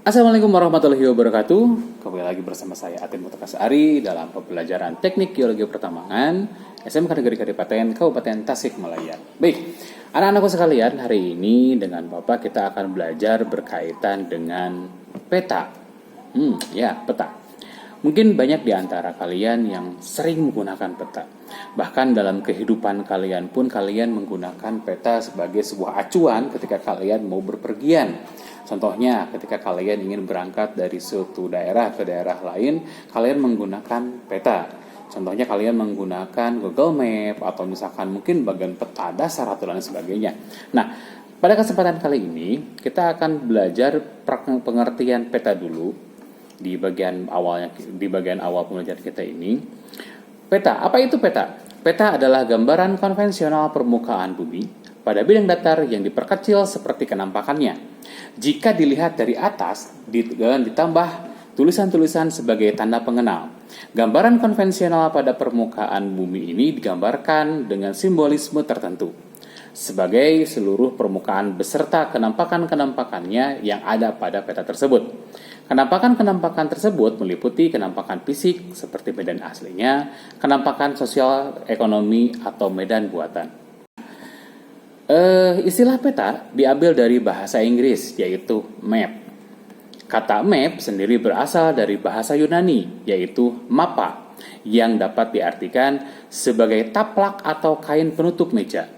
Assalamualaikum warahmatullahi wabarakatuh. Kembali lagi bersama saya Atin Mutakasari dalam pembelajaran Teknik Geologi Pertambangan SMK Negeri Kadipaten Kabupaten Tasikmalaya. Baik, anak-anakku sekalian, hari ini dengan Bapak kita akan belajar berkaitan dengan peta. Peta. Mungkin banyak di antara kalian yang sering menggunakan peta. Bahkan dalam kehidupan kalian pun kalian menggunakan peta sebagai sebuah acuan ketika kalian mau berpergian. Contohnya ketika kalian ingin berangkat dari suatu daerah ke daerah lain, kalian menggunakan peta. Contohnya kalian menggunakan Google Map atau misalkan mungkin bagian peta dasar atau lain sebagainya. Nah, pada kesempatan kali ini kita akan belajar pengertian peta dulu di bagian awal pembelajaran kita ini. Peta, apa itu peta? Peta adalah gambaran konvensional permukaan bumi pada bidang datar yang diperkecil seperti kenampakannya. Jika dilihat dari atas, ditambah tulisan-tulisan sebagai tanda pengenal. Gambaran konvensional pada permukaan bumi ini digambarkan dengan simbolisme tertentu sebagai seluruh permukaan beserta kenampakan-kenampakannya yang ada pada peta tersebut. Kenampakan-kenampakan tersebut meliputi kenampakan fisik seperti medan aslinya, kenampakan sosial, ekonomi, atau medan buatan. Istilah peta diambil dari bahasa Inggris, yaitu map. Kata map sendiri berasal dari bahasa Yunani, yaitu mappa, yang dapat diartikan sebagai taplak atau kain penutup meja.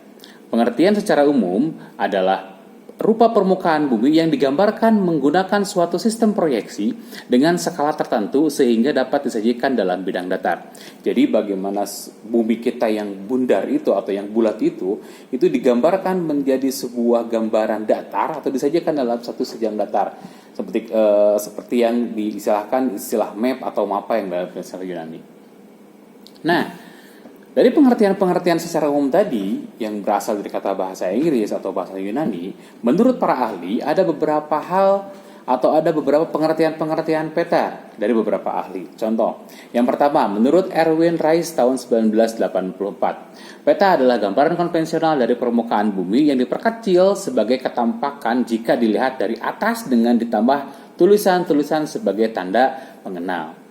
Pengertian secara umum adalah rupa permukaan bumi yang digambarkan menggunakan suatu sistem proyeksi dengan skala tertentu sehingga dapat disajikan dalam bidang datar. Jadi bagaimana bumi kita yang bundar itu atau yang bulat itu digambarkan menjadi sebuah gambaran datar atau disajikan dalam satu sejam datar. Seperti yang diistilahkan istilah map atau mapa yang dalam bahasa Yunani. Nah, dari pengertian-pengertian secara umum tadi yang berasal dari kata bahasa Inggris atau bahasa Yunani, menurut para ahli ada beberapa hal atau ada beberapa pengertian-pengertian peta dari beberapa ahli. Contoh, yang pertama, menurut Erwin Rice tahun 1984, peta adalah gambaran konvensional dari permukaan bumi yang diperkecil sebagai ketampakan jika dilihat dari atas dengan ditambah tulisan-tulisan sebagai tanda pengenal.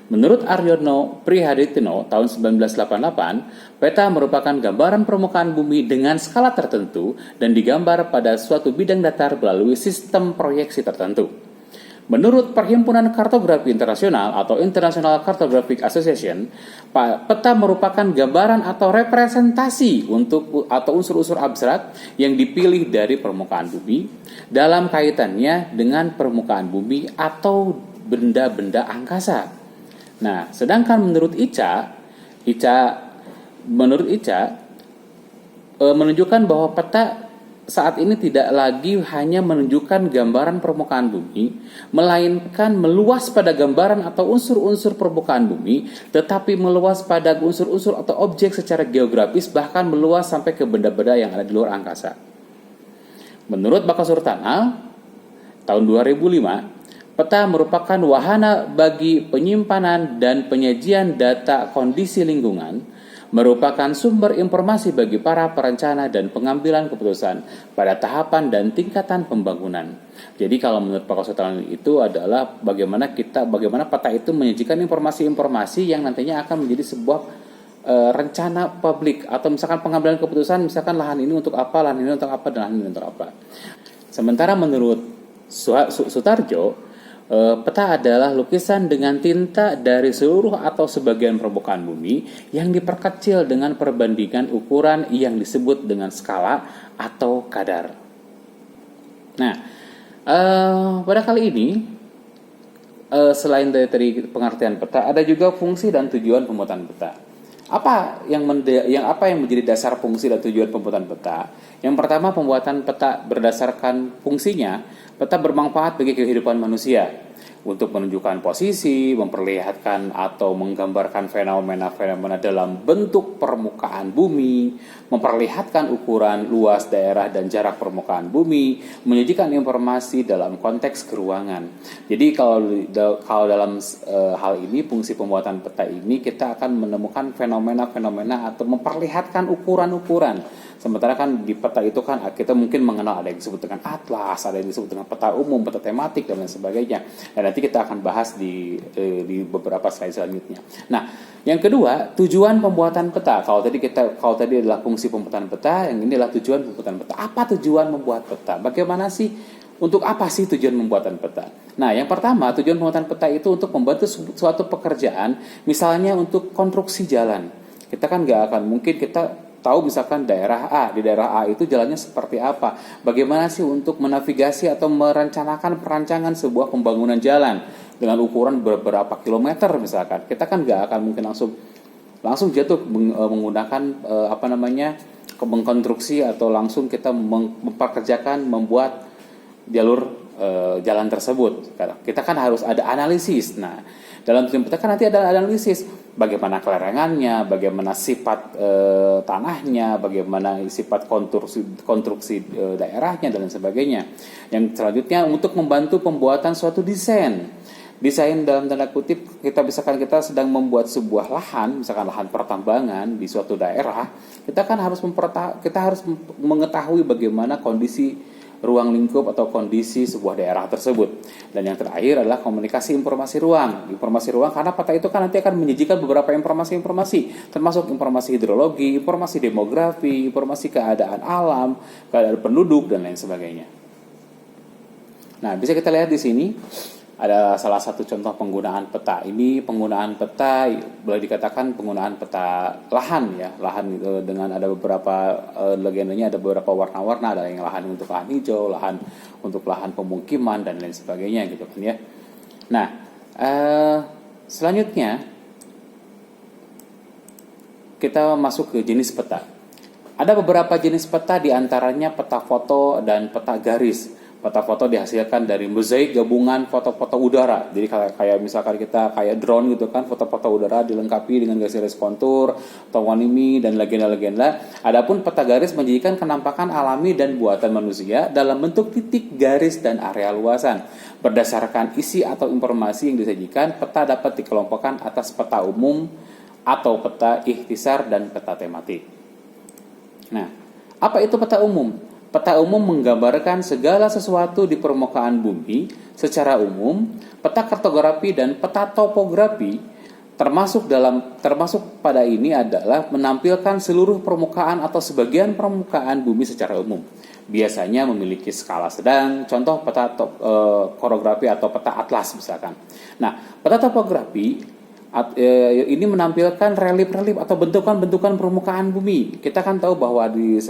Menurut Aryono Prihaditno tahun 1988, peta merupakan gambaran permukaan bumi dengan skala tertentu dan digambar pada suatu bidang datar melalui sistem proyeksi tertentu. Menurut Perhimpunan Kartografi Internasional atau International Cartographic Association, peta merupakan gambaran atau representasi atau unsur-unsur abstrak yang dipilih dari permukaan bumi dalam kaitannya dengan permukaan bumi atau benda-benda angkasa. Nah, sedangkan menurut Ica menunjukkan bahwa peta saat ini tidak lagi hanya menunjukkan gambaran permukaan bumi, melainkan meluas pada gambaran atau unsur-unsur permukaan bumi, tetapi meluas pada unsur-unsur atau objek secara geografis, bahkan meluas sampai ke benda-benda yang ada di luar angkasa. Menurut Bakasur Tanal tahun 2005, peta merupakan wahana bagi penyimpanan dan penyajian data kondisi lingkungan, merupakan sumber informasi bagi para perencana dan pengambilan keputusan pada tahapan dan tingkatan pembangunan. Jadi kalau menurut Pak Sultan itu adalah bagaimana peta itu menyajikan informasi-informasi yang nantinya akan menjadi sebuah rencana publik atau misalkan pengambilan keputusan, misalkan lahan ini untuk apa, lahan ini untuk apa, dan lahan ini untuk apa. Sementara menurut Sutarjo, peta adalah lukisan dengan tinta dari seluruh atau sebagian permukaan bumi yang diperkecil dengan perbandingan ukuran yang disebut dengan skala atau kadar. Nah, pada kali ini selain dari pengertian peta, ada juga fungsi dan tujuan pembuatan peta. Apa yang menjadi dasar fungsi dan tujuan pembuatan peta? Yang pertama, pembuatan peta berdasarkan fungsinya, peta bermanfaat bagi kehidupan manusia untuk menunjukkan posisi, memperlihatkan atau menggambarkan fenomena-fenomena dalam bentuk permukaan bumi, memperlihatkan ukuran, luas daerah dan jarak permukaan bumi, menyajikan informasi dalam konteks keruangan. Jadi kalau dalam hal ini, fungsi pembuatan peta ini kita akan menemukan fenomena-fenomena atau memperlihatkan ukuran-ukuran Sementara kan di peta itu kan kita mungkin mengenal ada yang disebut dengan atlas, ada yang disebut dengan peta umum, peta tematik dan lain sebagainya. Dan nanti kita akan bahas di beberapa slide selanjutnya. Nah, yang kedua, tujuan pembuatan peta. Kalau tadi adalah fungsi pembuatan peta, yang ini adalah tujuan pembuatan peta. Apa tujuan membuat peta? Bagaimana sih, untuk apa sih tujuan pembuatan peta? Nah, yang pertama, tujuan pembuatan peta itu untuk membantu suatu pekerjaan, misalnya untuk konstruksi jalan. Kita kan nggak akan mungkin kita tahu misalkan daerah A, di daerah A itu jalannya seperti apa. Bagaimana sih untuk menavigasi atau merencanakan perancangan sebuah pembangunan jalan dengan ukuran beberapa kilometer misalkan. Kita kan nggak akan mungkin langsung jatuh menggunakan mengkonstruksi atau langsung kita memperkerjakan membuat jalur jalan tersebut. Kita kan harus ada analisis. Nah, dalam tujuan peta kan nanti ada analisis bagaimana kelerengannya, bagaimana sifat tanahnya, bagaimana sifat konstruksi daerahnya dan lain sebagainya. Yang selanjutnya untuk membantu pembuatan suatu desain. Desain dalam tanda kutip, kita sedang membuat sebuah lahan, misalkan lahan pertambangan di suatu daerah, kita harus mengetahui bagaimana kondisi ruang lingkup atau kondisi sebuah daerah tersebut. Dan yang terakhir adalah komunikasi informasi ruang. Informasi ruang karena peta itu kan nanti akan menyajikan beberapa informasi, termasuk informasi hidrologi, informasi demografi, informasi keadaan alam, keadaan penduduk dan lain sebagainya. Nah, bisa kita lihat di sini ada salah satu contoh penggunaan peta. Ini penggunaan peta, boleh dikatakan penggunaan peta lahan ya. Lahan itu dengan ada beberapa legendanya, ada beberapa warna-warna, ada yang lahan untuk lahan hijau, lahan untuk lahan pemukiman dan lain sebagainya gitu kan ya. Nah, selanjutnya kita masuk ke jenis peta. Ada beberapa jenis peta, diantaranya peta foto dan peta garis. Peta foto dihasilkan dari mozaik gabungan foto-foto udara. Jadi kayak misalkan kita kayak drone gitu kan, foto-foto udara dilengkapi dengan garis kontur, toponimi dan legenda-legenda. Adapun peta garis menjadikan kenampakan alami dan buatan manusia dalam bentuk titik, garis dan area luasan. Berdasarkan isi atau informasi yang disajikan, peta dapat dikelompokkan atas peta umum atau peta ikhtisar dan peta tematik. Nah, apa itu peta umum? Peta umum menggambarkan segala sesuatu di permukaan bumi secara umum. Peta kartografi dan peta topografi termasuk pada ini adalah menampilkan seluruh permukaan atau sebagian permukaan bumi secara umum. Biasanya memiliki skala sedang, contoh peta korografi atau peta atlas misalkan. Nah, peta topografi ini menampilkan relief atau bentukan-bentukan permukaan bumi. Kita kan tahu bahwa di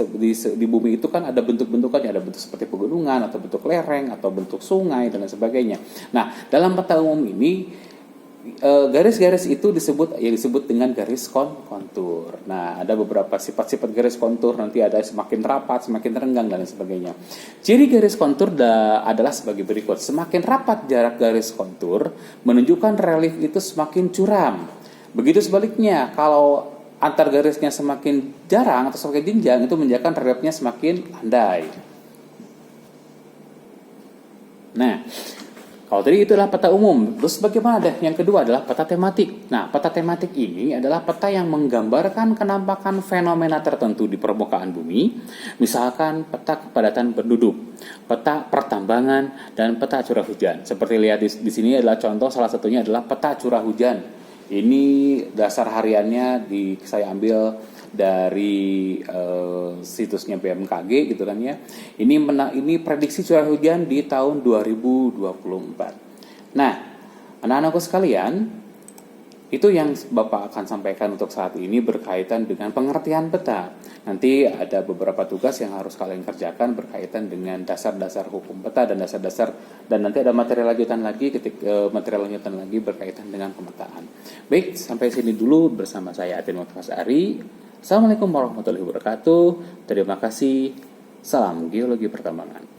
bumi itu kan ada bentuk-bentukannya, ada bentuk seperti pegunungan atau bentuk lereng atau bentuk sungai dan lain sebagainya. Nah, dalam peta umum ini garis-garis itu disebut dengan garis kontur. Nah, ada beberapa sifat-sifat garis kontur, nanti ada semakin rapat, semakin renggang dan lain sebagainya. Ciri garis kontur adalah sebagai berikut. Semakin rapat jarak garis kontur menunjukkan relief itu semakin curam. Begitu sebaliknya, kalau antar garisnya semakin jarang atau semakin jenjang, itu menunjukkan reliefnya semakin landai. Nah, kalau tadi itu adalah peta umum. Terus bagaimana deh? Yang kedua adalah peta tematik. Nah, peta tematik ini adalah peta yang menggambarkan kenampakan fenomena tertentu di permukaan bumi. Misalkan peta kepadatan penduduk, peta pertambangan, dan peta curah hujan. Seperti lihat di sini adalah contoh, salah satunya adalah peta curah hujan. Ini dasar hariannya saya ambil dari situsnya BMKG gitu kan ya. Ini prediksi curah hujan di tahun 2024. Nah, anak-anakku sekalian, itu yang Bapak akan sampaikan untuk saat ini berkaitan dengan pengertian peta. Nanti ada beberapa tugas yang harus kalian kerjakan berkaitan dengan dasar-dasar hukum peta dan dasar-dasar, dan nanti ada materi lanjutan lagi berkaitan dengan pemetaan. Baik, sampai sini dulu bersama saya Atin Mutfas Ari. Assalamualaikum warahmatullahi wabarakatuh. Terima kasih. Salam geologi pertambangan.